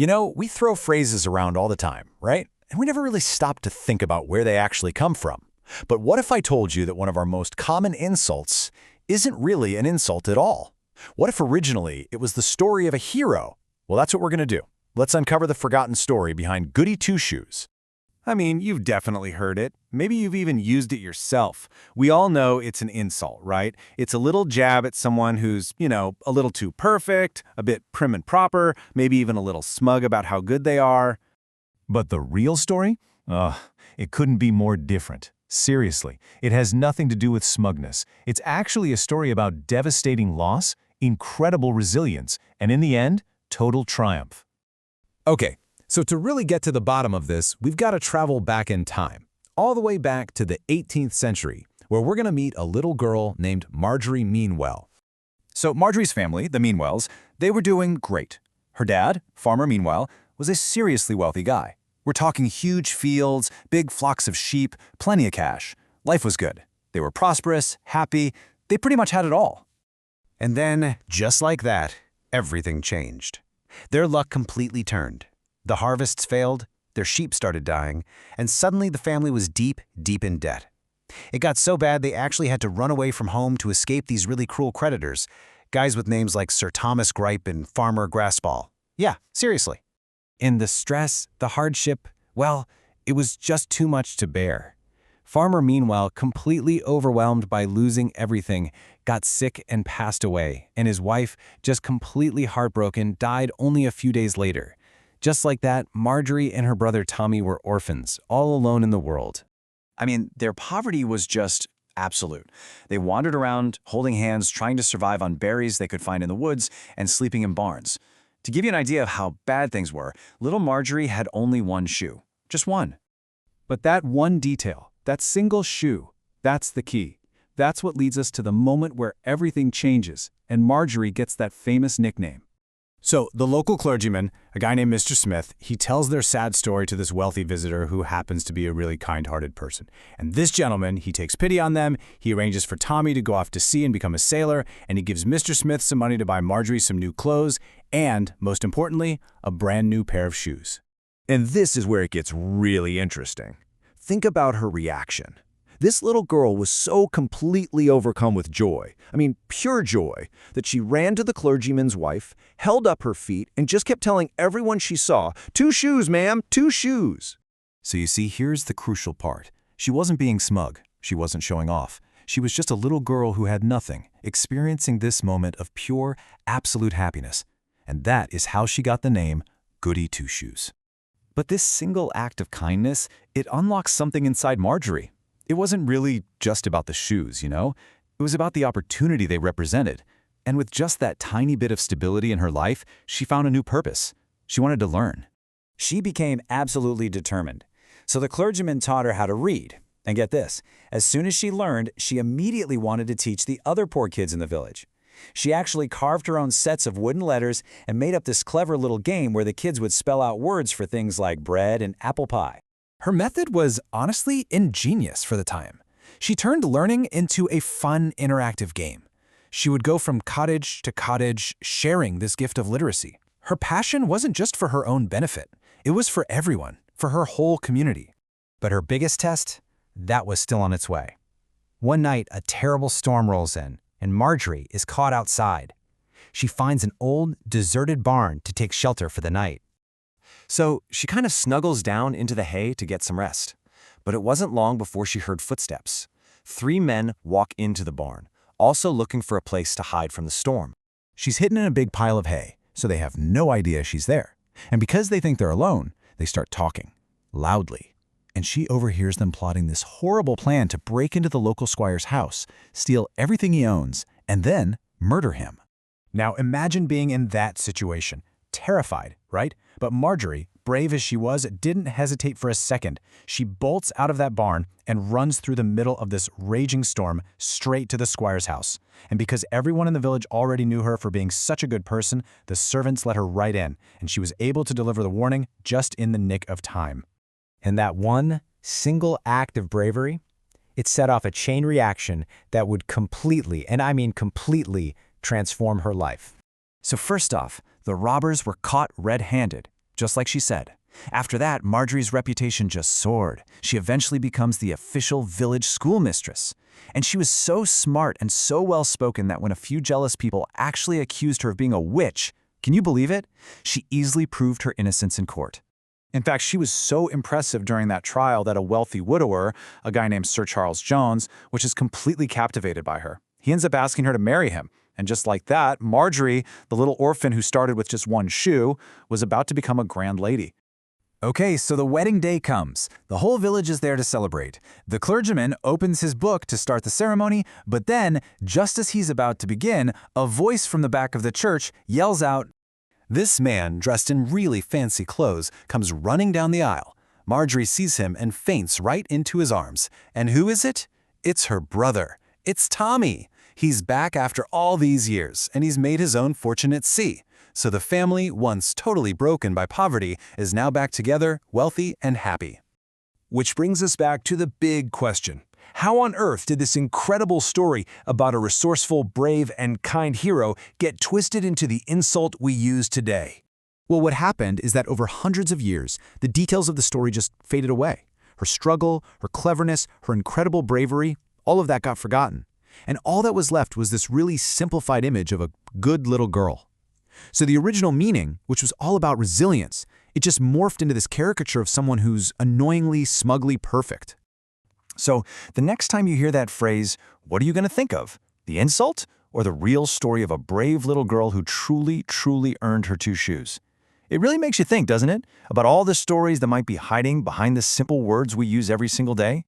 You know, we throw phrases around all the time, right? And we never really stop to think about where they actually come from. But what if I told you that one of our most common insults isn't really an insult at all? What if originally it was the story of a hero? Well, that's what we're going to do. Let's uncover the forgotten story behind Goody Two Shoes. I mean, you've definitely heard it. Maybe you've even used it yourself. We all know it's an insult, right? It's a little jab at someone who's, a little too perfect, a bit prim and proper, maybe even a little smug about how good they are. But the real story? It couldn't be more different. Seriously, it has nothing to do with smugness. It's actually a story about devastating loss, incredible resilience, and in the end, total triumph. Okay, so to really get to the bottom of this, we've got to travel back in time, all the way back to the 18th century, where we're going to meet a little girl named Margery Meanwell. So Margery's family, the Meanwells, they were doing great. Her dad, Farmer Meanwell, was a seriously wealthy guy. We're talking huge fields, big flocks of sheep, plenty of cash. Life was good. They were prosperous, happy. They pretty much had it all. And then, just like that, everything changed. Their luck completely turned. The harvests failed, their sheep started dying, and suddenly the family was deep, deep in debt. It got so bad they actually had to run away from home to escape these really cruel creditors, guys with names like Sir Thomas Gripe and Farmer Grassball. Yeah, seriously. And the stress, the hardship, well, it was just too much to bear. Farmer Meanwell, completely overwhelmed by losing everything, got sick and passed away, and his wife, just completely heartbroken, died only a few days later. Just like that, Margery and her brother Tommy were orphans, all alone in the world. I mean, their poverty was just absolute. They wandered around, holding hands, trying to survive on berries they could find in the woods and sleeping in barns. To give you an idea of how bad things were, little Margery had only one shoe. Just one. But that one detail, that single shoe, that's the key. That's what leads us to the moment where everything changes, and Margery gets that famous nickname. So, the local clergyman, a guy named Mr. Smith, he tells their sad story to this wealthy visitor who happens to be a really kind-hearted person. And this gentleman, he takes pity on them, he arranges for Tommy to go off to sea and become a sailor, and he gives Mr. Smith some money to buy Margery some new clothes, and, most importantly, a brand new pair of shoes. And this is where it gets really interesting. Think about her reaction. This little girl was so completely overcome with joy, pure joy, that she ran to the clergyman's wife, held up her feet, and just kept telling everyone she saw, "2 shoes, ma'am, 2 shoes." So you see, here's the crucial part. She wasn't being smug. She wasn't showing off. She was just a little girl who had nothing, experiencing this moment of pure, absolute happiness. And that is how she got the name Goody Two Shoes. But this single act of kindness, it unlocks something inside Margery. It wasn't really just about the shoes, It was about the opportunity they represented. And with just that tiny bit of stability in her life, she found a new purpose. She wanted to learn. She became absolutely determined. So the clergyman taught her how to read. And get this, as soon as she learned, she immediately wanted to teach the other poor kids in the village. She actually carved her own sets of wooden letters and made up this clever little game where the kids would spell out words for things like bread and apple pie. Her method was honestly ingenious for the time. She turned learning into a fun, interactive game. She would go from cottage to cottage, sharing this gift of literacy. Her passion wasn't just for her own benefit. It was for everyone, for her whole community. But her biggest test? That was still on its way. One night, a terrible storm rolls in, and Margery is caught outside. She finds an old, deserted barn to take shelter for the night. So she kind of snuggles down into the hay to get some rest. But it wasn't long before she heard footsteps. 3 men walk into the barn, also looking for a place to hide from the storm. She's hidden in a big pile of hay, so they have no idea she's there. And because they think they're alone, they start talking, loudly. And she overhears them plotting this horrible plan to break into the local squire's house, steal everything he owns, and then murder him. Now imagine being in that situation. Terrified, right? But Margery, brave as she was, didn't hesitate for a second. She bolts out of that barn and runs through the middle of this raging storm straight to the squire's house. And because everyone in the village already knew her for being such a good person, the servants let her right in, and she was able to deliver the warning just in the nick of time. And that one single act of bravery, it set off a chain reaction that would completely, and I mean completely, transform her life. So first off, the robbers were caught red-handed. just like she said. After that, Margery's reputation just soared. She eventually becomes the official village schoolmistress. And she was so smart and so well-spoken that when a few jealous people actually accused her of being a witch, can you believe it? She easily proved her innocence in court. In fact, she was so impressive during that trial that a wealthy widower, a guy named Sir Charles Jones, was just completely captivated by her. He ends up asking her to marry him. And just like that, Margery, the little orphan who started with just one shoe, was about to become a grand lady. Okay, so the wedding day comes. The whole village is there to celebrate. The clergyman opens his book to start the ceremony, but then, just as he's about to begin, a voice from the back of the church yells out, This man, dressed in really fancy clothes, comes running down the aisle. Margery sees him and faints right into his arms. And who is it? It's her brother. It's Tommy. He's back after all these years, and he's made his own fortune at sea. So the family, once totally broken by poverty, is now back together, wealthy and happy. Which brings us back to the big question. How on earth did this incredible story about a resourceful, brave, and kind hero get twisted into the insult we use today? Well, what happened is that over hundreds of years, the details of the story just faded away. Her struggle, her cleverness, her incredible bravery, all of that got forgotten. And all that was left was this really simplified image of a good little girl. So the original meaning, which was all about resilience, it just morphed into this caricature of someone who's annoyingly, smugly perfect. So the next time you hear that phrase, what are you going to think of? The insult or the real story of a brave little girl who truly, truly earned her two shoes? It really makes you think, doesn't it? About all the stories that might be hiding behind the simple words we use every single day.